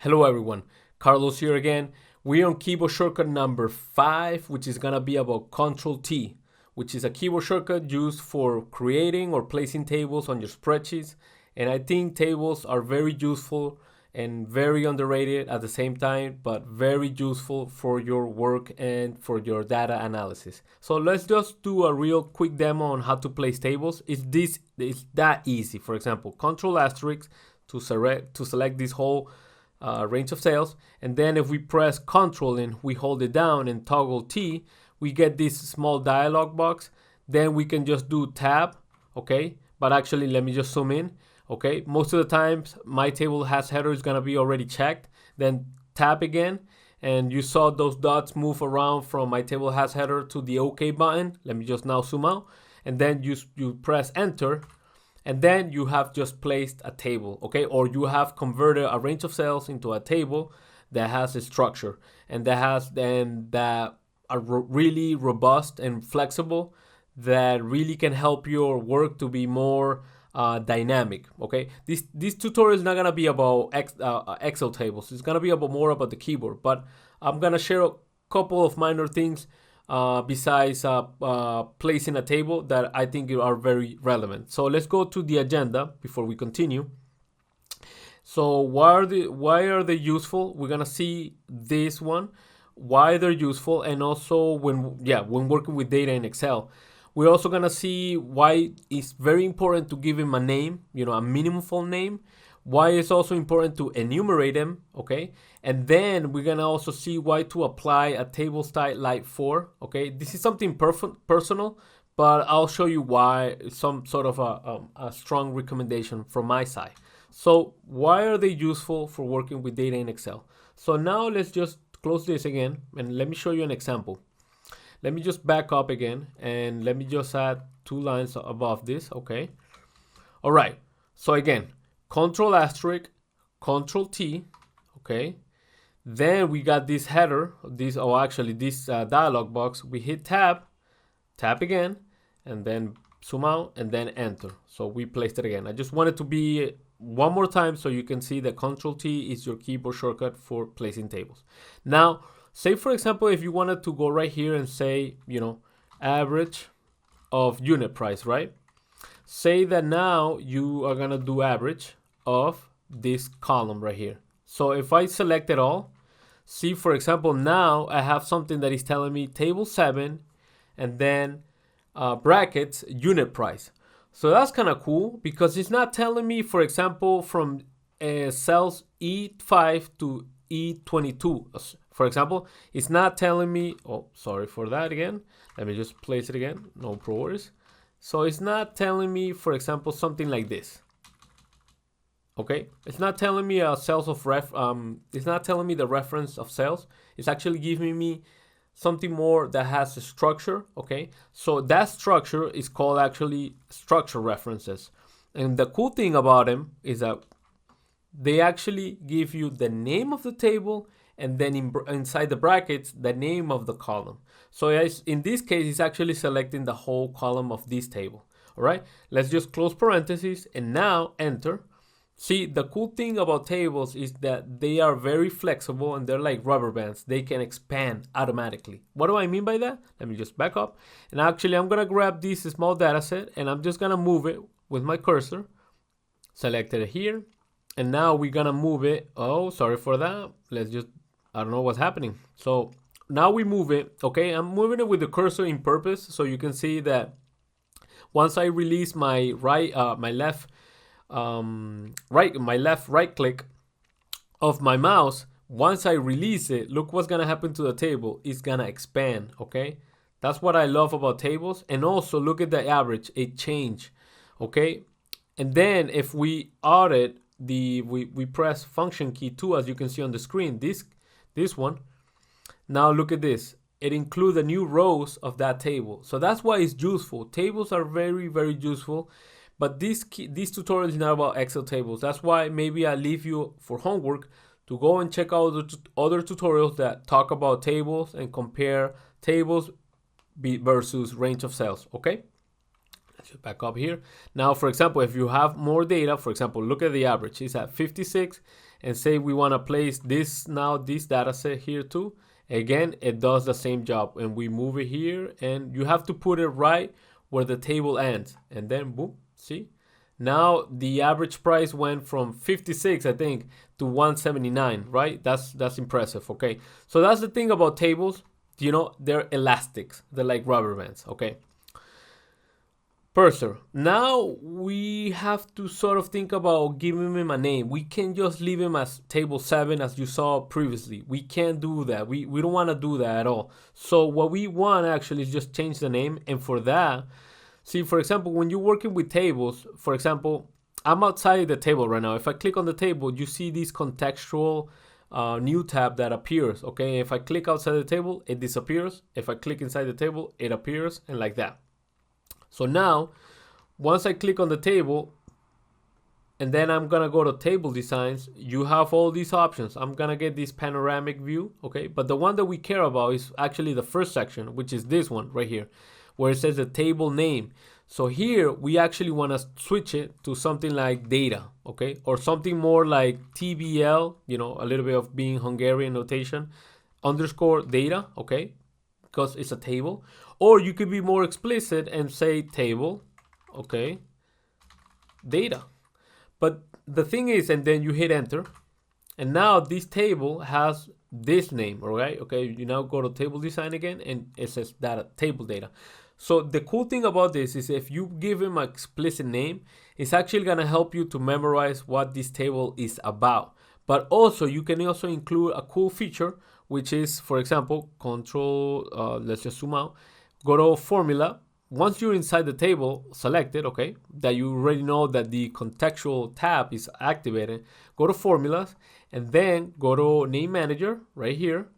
Hello everyone, Carlos here again. We're on keyboard shortcut number 5, which is gonna be about Ctrl T, which is a keyboard shortcut used for creating or placing tables on your spreadsheets. And I think tables are very useful and very underrated at the same time, but very useful for your work and for your data analysis. So let's just do a real quick demo on how to place tables. It's that easy. For example, Control asterisk to select this whole range of cells, and then if we press Ctrl and we hold it down and toggle T, we get this small dialog box. Then we can just do tab, okay? But actually, let me just zoom in, okay? Most of the times, my table has header is gonna be already checked. Then tab again, and you saw those dots move around from my table has header to the OK button. Let me just now zoom out, and then you press Enter. And then you have just placed a table, okay? Or you have converted a range of cells into a table that has a structure and that has that are really robust and flexible, that really can help your work to be more dynamic, okay? This tutorial is not gonna be about Excel tables. It's gonna be more about the keyboard, but I'm gonna share a couple of minor things besides placing a table that I think are very relevant. So let's go to the agenda before we continue. So why are they useful? We're gonna see this one, why they're useful, and also when working with data in Excel. We're also gonna see why it's very important to give him a name, a meaningful name. Why it's also important to enumerate them, okay? And then we're gonna also see why to apply a table style like for, okay? This is something personal, but I'll show you why, some sort of a strong recommendation from my side. So why are they useful for working with data in Excel? So now let's just close this again, and let me show you an example. Let me just back up again, and let me just add 2 lines above this, okay? All right, so again, Control asterisk, Control T, okay? Then we got this header, this dialog box. We hit tab again, and then zoom out, and then enter. So we placed it again. I just wanted to be one more time so you can see that Control T is your keyboard shortcut for placing tables. Now, say for example, if you wanted to go right here and say, average of unit price, right? Say that now you are gonna do average of this column right here. So if I select it all, see for example, now I have something that is telling me table 7 and then brackets unit price. So that's kind of cool because it's not telling me, for example, from cells E5 to E22. For example, it's not telling me, oh, sorry for that again. Let me just place it again, no pro worries. So it's not telling me, for example, something like this. Okay, it's not telling me cells of it's not telling me the reference of cells. It's actually giving me something more that has a structure. Okay, so that structure is called actually structure references. And the cool thing about them is that they actually give you the name of the table and then inside the brackets, the name of the column. So in this case, it's actually selecting the whole column of this table. All right, let's just close parentheses and now enter. See, the cool thing about tables is that they are very flexible and they're like rubber bands. They can expand automatically. What do I mean by that? Let me just back up. And actually, I'm gonna grab this small data set and I'm just gonna move it with my cursor. Select it here. And now we're gonna move it. Oh, sorry for that. I don't know what's happening. So now we move it, okay? I'm moving it with the cursor in purpose so you can see that once I release my left right click of my mouse, once I release it, look what's gonna happen to the table. It's gonna expand, okay? That's what I love about tables. And also look at the average, it changed, okay? And then if we audit we press function key 2, as you can see on the screen, this one. Now look at this. It includes the new rows of that table. So that's why it's useful. Tables are very, very useful. But this tutorial is not about Excel tables. That's why maybe I leave you for homework to go and check out the other tutorials that talk about tables and compare tables versus range of cells, okay? So back up here. Now, for example, if you have more data, for example, look at the average. It's at 56, and say we want to place this data set here too. Again, it does the same job, and we move it here, and you have to put it right where the table ends, and then boom, see? Now the average price went from 56, I think, to 179, right? That's impressive, okay? So that's the thing about tables, they're elastics. They're like rubber bands, okay? Cursor. Now we have to sort of think about giving him a name. We can't just leave him as table 7 as you saw previously. We can't do that. We don't want to do that at all. So what we want actually is just change the name. And for that, see, for example, when you're working with tables, for example, I'm outside the table right now. If I click on the table, you see this contextual new tab that appears, okay? If I click outside the table, it disappears. If I click inside the table, it appears, and like that. So now, once I click on the table, and then I'm gonna go to table designs, you have all these options. I'm gonna get this panoramic view, okay? But the one that we care about is actually the first section, which is this one right here, where it says the table name. So here, we actually wanna switch it to something like data, okay? Or something more like TBL, a little bit of being Hungarian notation, underscore data, okay? Because it's a table. Or you could be more explicit and say table, okay, data. But the thing is, and then you hit enter, and now this table has this name, all right? Okay, you now go to table design again, and it says data, table data. So the cool thing about this is if you give him an explicit name, it's actually gonna help you to memorize what this table is about. But also, you can also include a cool feature, which is, for example, let's just zoom out, go to formula. Once you're inside the table, select it, okay, that you already know that the contextual tab is activated. Go to formulas, and then go to name manager right here.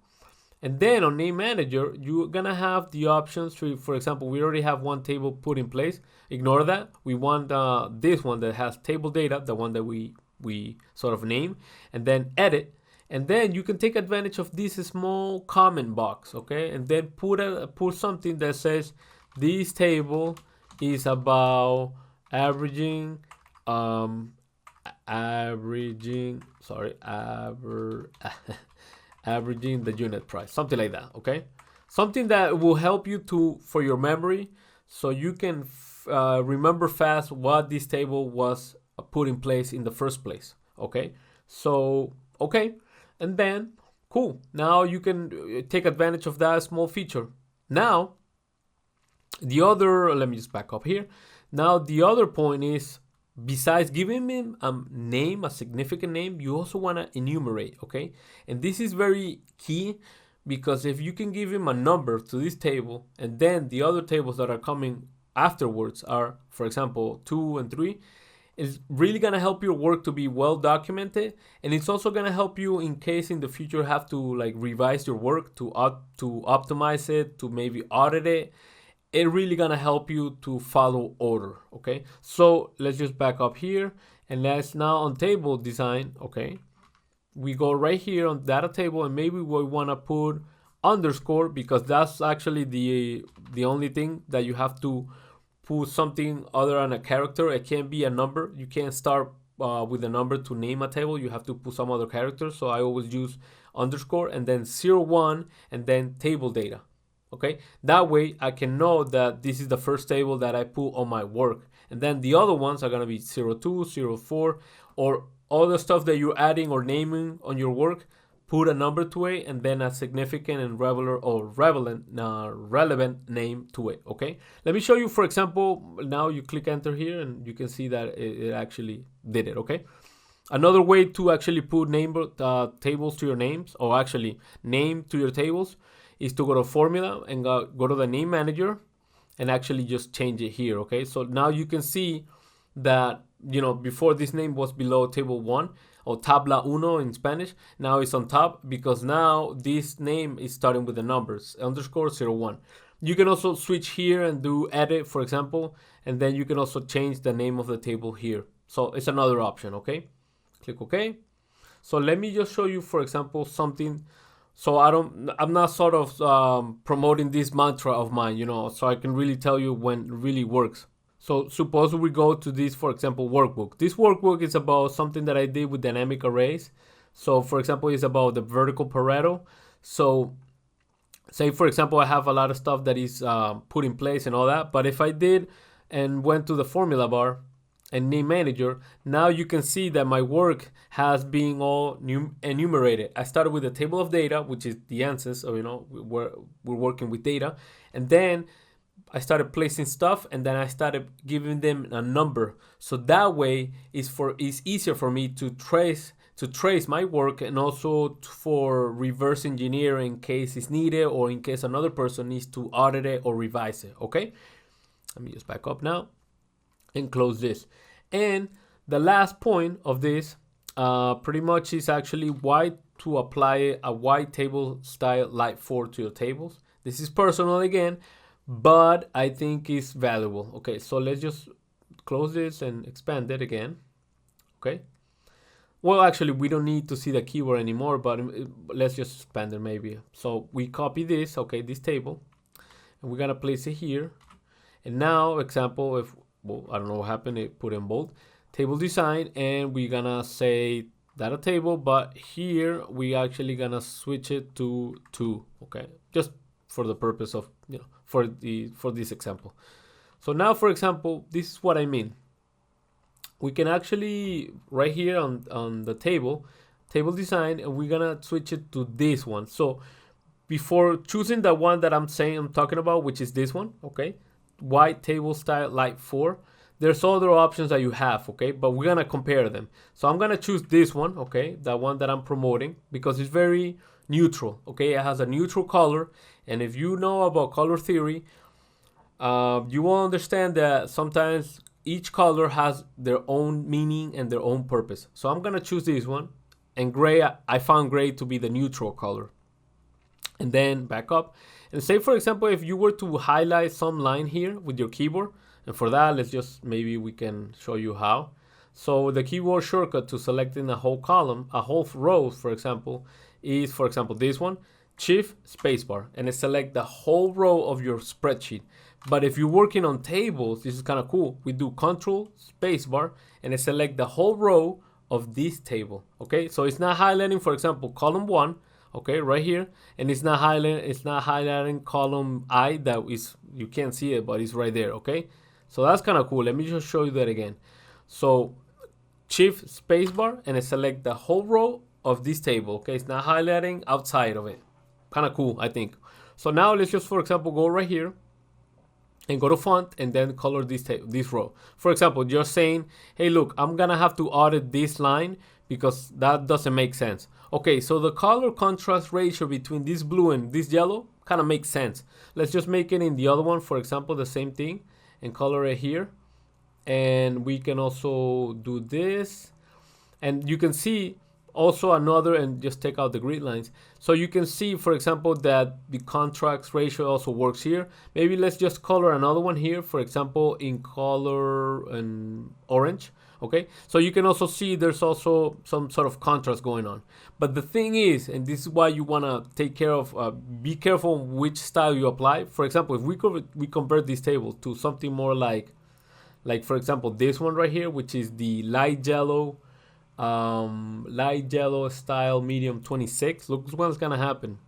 And then on name manager, you're gonna have the options to, for example, we already have one table put in place. Ignore that. We want this one that has table data, the one that we sort of name, and then edit. And then you can take advantage of this small comment box, okay? And then put something that says this table is about averaging the unit price, something like that, okay? Something that will help you for your memory, so you can remember fast what this table was put in place in the first place, okay? So, okay. And then, cool. Now you can take advantage of that small feature. Now, let me just back up here. Now, the other point is, besides giving him a name, a significant name, you also want to enumerate, okay? And this is very key, because if you can give him a number to this table, and then the other tables that are coming afterwards are, for example, 2 and 3, it's really gonna help your work to be well documented, and it's also gonna help you in case in the future have to like revise your work to optimize it, to maybe audit it. It really gonna help you to follow order, okay? So let's just back up here, and let's now on table design, okay? We go right here on data table, and maybe we wanna put underscore, because that's actually the only thing that you have to put something other than a character. It can't be a number. You can't start with a number to name a table. You have to put some other character. So I always use underscore and then 01 and then table data. Okay, that way I can know that this is the first table that I put on my work, and then the other ones are gonna be 02, 04, or all the stuff that you're adding or naming on your work. Put a number to it, and then a significant and relevant name to it, okay? Let me show you, for example, now you click enter here, and you can see that it actually did it, okay? Another way to actually put tables to your names, or actually name to your tables, is to go to formula and go to the name manager and actually just change it here, okay? So now you can see that, before this name was below table 1, or tabla uno in Spanish. Now it's on top, because now this name is starting with the numbers, underscore 01. You can also switch here and do edit, for example, and then you can also change the name of the table here. So it's another option, okay? Click OK. So let me just show you, for example, something. So I'm not sort of promoting this mantra of mine, so I can really tell you when it really works. So suppose we go to this, for example, workbook. This workbook is about something that I did with dynamic arrays. So for example, it's about the vertical Pareto. So say for example, I have a lot of stuff that is put in place and all that, but if I did and went to the formula bar and name manager, now you can see that my work has been all enumerated. I started with a table of data, which is the answers, so we're working with data, and then I started placing stuff, and then I started giving them a number. So that way it's easier for me to trace my work, and also for reverse engineering in case it's needed, or in case another person needs to audit it or revise it. Okay, let me just back up now and close this. And the last point of this pretty much is actually why to apply a white table style light 4 to your tables. This is personal again, but I think it's valuable. Okay, so let's just close this and expand it again. Okay, well, actually we don't need to see the keyword anymore, but let's just expand it maybe. So we copy this, okay, this table, and we're gonna place it here. And now, example, if, well, I don't know what happened, it put in bold, table design, and we're gonna say data table, but here we actually gonna switch it to 2, okay, just for the purpose of, for this example. So now, for example, this is what I mean. We can actually, right here on the table design, and we're gonna switch it to this one. So before choosing the one that I'm talking about, which is this one, okay, white table style light 4, there's other options that you have, okay, but we're gonna compare them. So I'm gonna choose this one, okay, the one that I'm promoting, because it's very neutral, okay, it has a neutral color. And if you know about color theory, you will understand that sometimes each color has their own meaning and their own purpose. So I'm gonna choose this one, and gray, I found gray to be the neutral color. And then back up, and say for example, if you were to highlight some line here with your keyboard, and for that, let's just, maybe we can show you how. So the keyboard shortcut to selecting a whole column, a whole row, for example, is, for example, this one, Shift spacebar, and it select the whole row of your spreadsheet. But if you're working on tables, this is kind of cool. We do Control spacebar, and it select the whole row of this table. Okay, so it's not highlighting, for example, column 1, okay, right here, and it's not highlighting column I, that is, you can't see it, but it's right there. Okay, so that's kind of cool. Let me just show you that again. So Shift spacebar, and it select the whole row of this table. Okay, it's not highlighting outside of it. Kind of cool, I think. So now let's just, for example, go right here and go to font, and then color this row. For example, just saying, hey, look, I'm gonna have to audit this line because that doesn't make sense. Okay, so the color contrast ratio between this blue and this yellow kind of makes sense. Let's just make it in the other one, for example, the same thing, and color it here. And we can also do this, and you can see also another, and just take out the grid lines. So you can see, for example, that the contrast ratio also works here. Maybe let's just color another one here, for example, in color and orange. Okay, so you can also see there's also some sort of contrast going on. But the thing is, and this is why you want to take care of, be careful which style you apply. For example, if we convert this table to something more like for example, this one right here, which is the light yellow style medium 26, look what's gonna happen.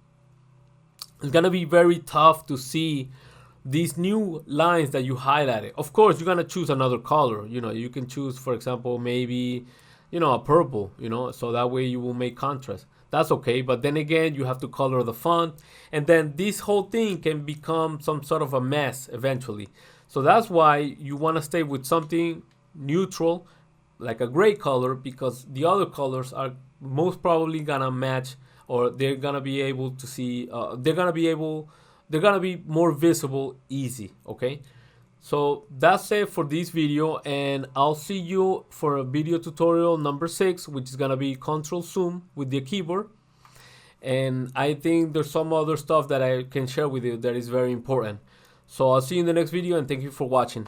It's gonna be very tough to see these new lines that you highlighted. Of course, you're gonna choose another color. You can choose, for example, maybe a purple, so that way you will make contrast. That's okay, but then again, you have to color the font, and then this whole thing can become some sort of a mess eventually. So that's why you want to stay with something neutral, like a gray color, because the other colors are most probably gonna match, or they're gonna be able to see, they're gonna be more visible easy. Okay, so that's it for this video, and I'll see you for a video tutorial number 6, which is gonna be control zoom with the keyboard. And I think there's some other stuff that I can share with you that is very important. So I'll see you in the next video, and thank you for watching.